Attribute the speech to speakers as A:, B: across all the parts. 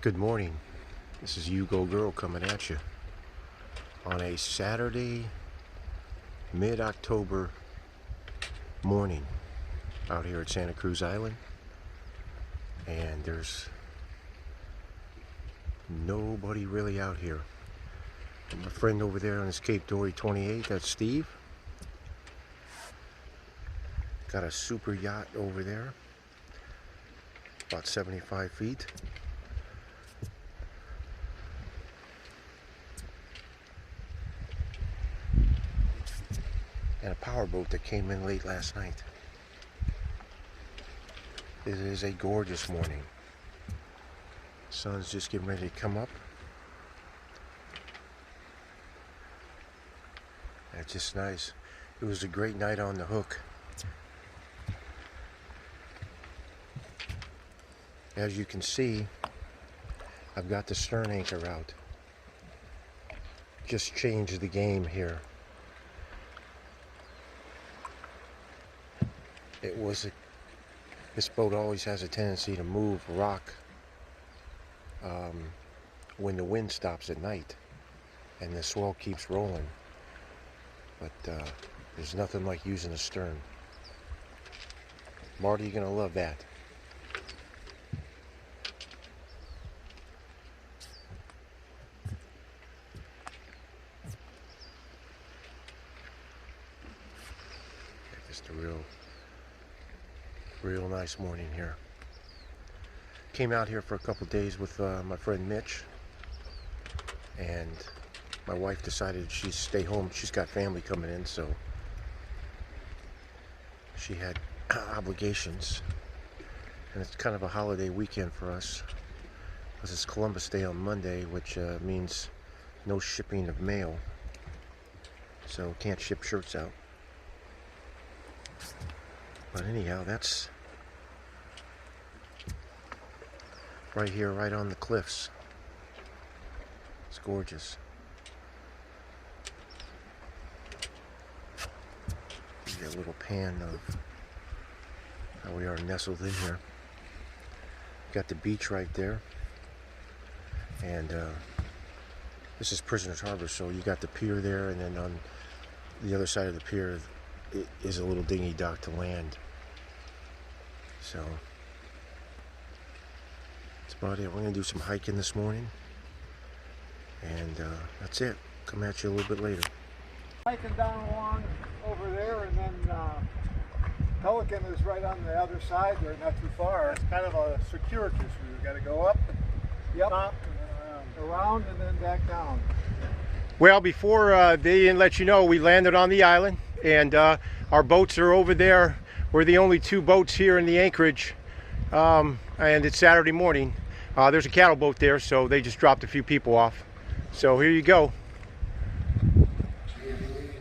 A: Good morning. This is You Go Girl coming at you on a Saturday, mid-October morning out here at Santa Cruz Island, and there's nobody really out here. My friend over there on his Cape Dory 28, that's Steve. Got a super yacht over there, about 75 feet. And a powerboat that came in late last night. It is a gorgeous morning. Sun's just getting ready to come up. It's just nice. It was a great night on the hook. As you can see, I've got the stern anchor out. Just changed the game here. This boat always has a tendency to move, rock, when the wind stops at night and the swell keeps rolling. But there's nothing like using a stern. Marty, you're gonna love that. Just a real nice morning here. Came out here for a couple days with my friend Mitch, and my wife decided she'd stay home. She's got family coming in, so she had obligations, and it's kind of a holiday weekend for us because it's Columbus Day on Monday, which means no shipping of mail, so can't ship shirts out. But anyhow, that's right here, right on the cliffs. It's gorgeous. Give you a little pan of how we are nestled in here. Got the beach right there, and this is Prisoners Harbor, so you got the pier there, and then on the other side of the pier is a little dinghy dock to land. So that's about it. We're going to do some hiking this morning, and that's it. Come at you a little bit later.
B: Hiking down along over there, and then Pelican is right on the other side there, not too far. It's kind of a circuitous route. You got to go up, up, and then around, and then back down.
A: Well, before they didn't let you know, we landed on the island, and our boats are over there. We're the only two boats here in the anchorage, and it's Saturday morning. There's a cattle boat there, so they just dropped a few people off. So here you go.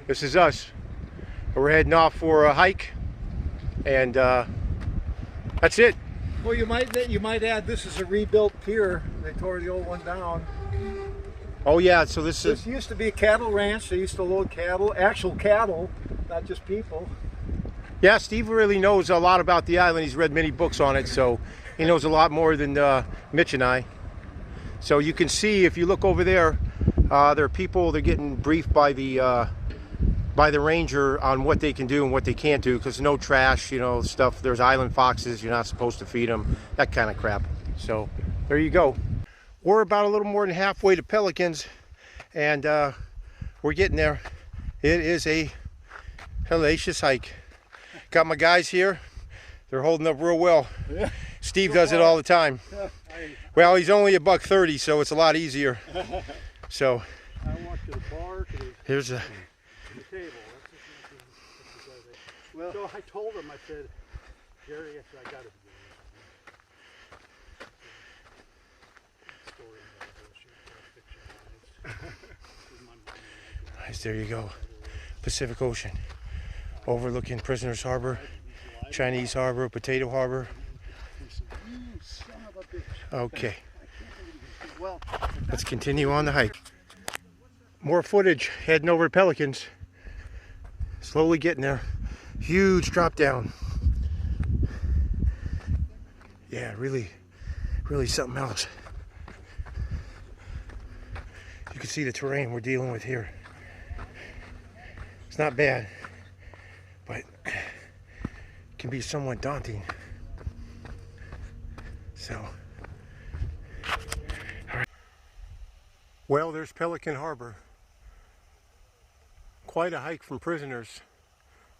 A: This is us. We're heading off for a hike, and that's it.
B: Well, you might add this is a rebuilt pier. They tore the old one down.
A: Oh yeah, so this
B: used to be a cattle ranch. They used to load cattle, actual cattle, not just people.
A: Yeah, Steve really knows a lot about the island. He's read many books on it, so he knows a lot more than Mitch and I. So you can see, if you look over there, there are people, they're getting briefed by the ranger on what they can do and what they can't do, because no trash, stuff. There's island foxes, you're not supposed to feed them, that kind of crap. So there you go. We're about a little more than halfway to Pelicans, and we're getting there. It is a hellacious hike. Got my guys here. They're holding up real well.
B: Yeah.
A: Steve does it all the time. Well, he's only $130, so it's a lot easier. So
B: I walked to the bar.
A: Here's a
B: table. Well, so I told him, I said, Jerry, I got it.
A: Nice, there you go. Pacific Ocean. Overlooking Prisoners Harbor, Chinese Harbor, Potato Harbor. Okay. Let's continue on the hike. More footage heading over to Pelicans. Slowly getting there. Huge drop down. Yeah, really something else. You can see the terrain we're dealing with here. It's not bad, but it can be somewhat daunting. So, all right. Well, there's Pelican Harbor. Quite a hike from Prisoners.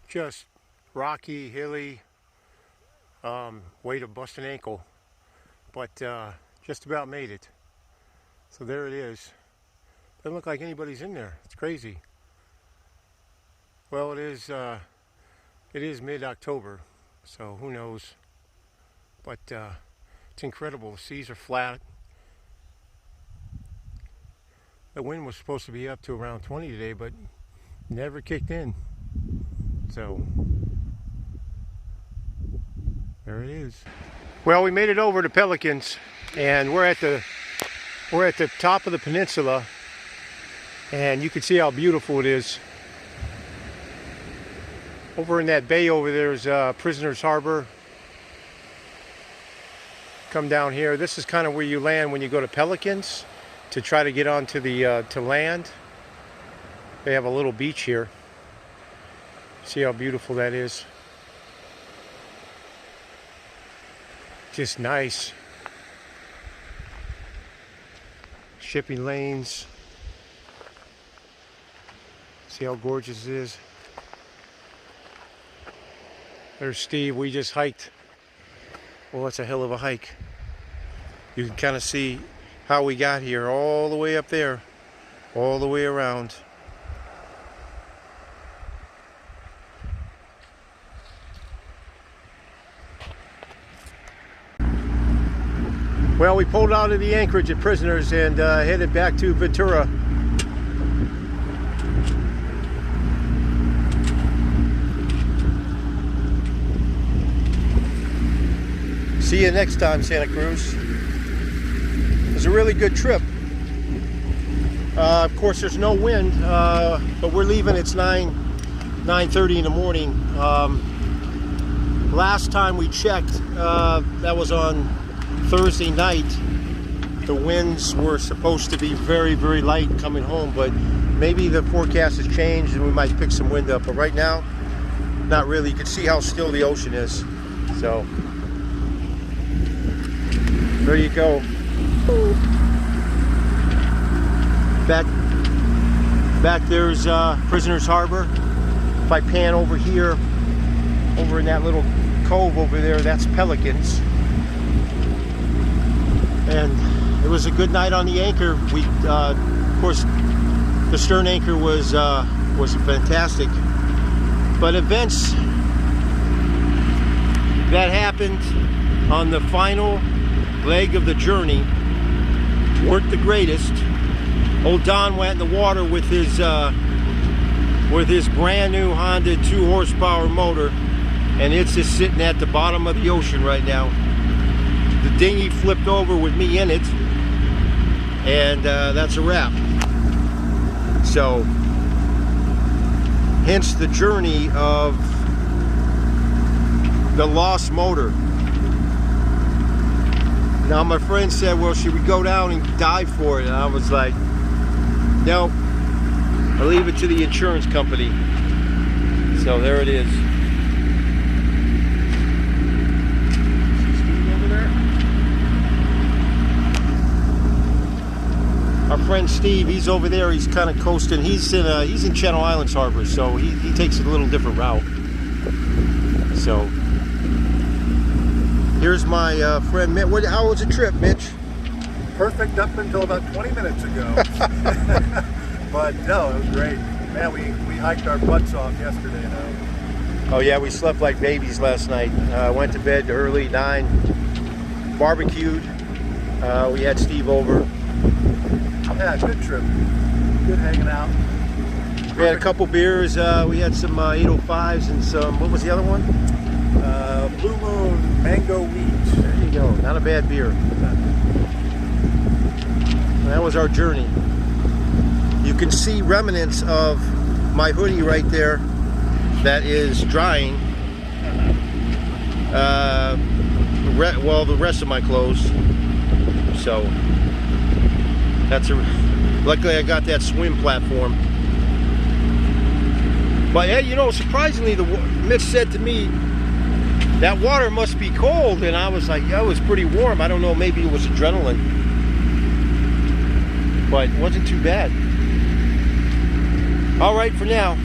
A: Just rocky, hilly, way to bust an ankle, but just about made it. So there it is. Doesn't look like anybody's in there. It's crazy. Well, it is mid-October, so who knows? But it's incredible. The seas are flat. The wind was supposed to be up to around 20 today, but never kicked in. So there it is. Well, we made it over to Pelicans, and we're at the top of the peninsula, and you can see how beautiful it is. Over in that bay over there is Prisoners Harbor. Come down here. This is kind of where you land when you go to Pelicans to try to get onto the to land. They have a little beach here. See how beautiful that is. Just nice. Shipping lanes. See how gorgeous it is. There's Steve. We just hiked. Well, it's a hell of a hike. You can kind of see how we got here, all the way up there, all the way around. Well, we pulled out of the anchorage at Prisoners and headed back to Ventura. See you next time, Santa Cruz. It was a really good trip. Of course, there's no wind, but we're leaving. It's 9:30 in the morning. Last time we checked, that was on Thursday night. The winds were supposed to be very, very light coming home, but maybe the forecast has changed and we might pick some wind up. But right now, not really. You can see how still the ocean is. So there you go. Back there's Prisoners Harbor. If I pan over here, over in that little cove over there, that's Pelicans. And it was a good night on the anchor. We, of course, the stern anchor was fantastic. But events that happened on the final leg of the journey weren't the greatest. Old Don went in the water with his brand new Honda 2-horsepower motor, and it's just sitting at the bottom of the ocean right now. The dinghy flipped over with me in it, and that's a wrap. So, hence the journey of the lost motor. Now my friend said, well, should we go down and dive for it? And I was like, no, I'll leave it to the insurance company. So there it is. Our friend Steve, he's over there. He's kind of coasting. He's in Channel Islands Harbor, so he takes a little different route. So here's my friend Mitch. How was the trip, Mitch?
B: Perfect up until about 20 minutes ago. But no, it was great. Man, we hiked our butts off yesterday though.
A: Oh yeah, we slept like babies last night. Went to bed early, 9. Barbecued. We had Steve over.
B: Yeah, good trip. Good hanging out.
A: We had a couple beers. We had some 805s and some, what was the other one?
B: Blue Moon Mango Wheat.
A: There you go. Not a bad beer. That was our journey. You can see remnants of my hoodie right there that is drying. Well, the rest of my clothes. So that's a Luckily I got that swim platform. But hey, you know, surprisingly, Mitch said to me, that water must be cold, and I was like, yeah, it was pretty warm. I don't know, maybe it was adrenaline. But it wasn't too bad. All right, for now.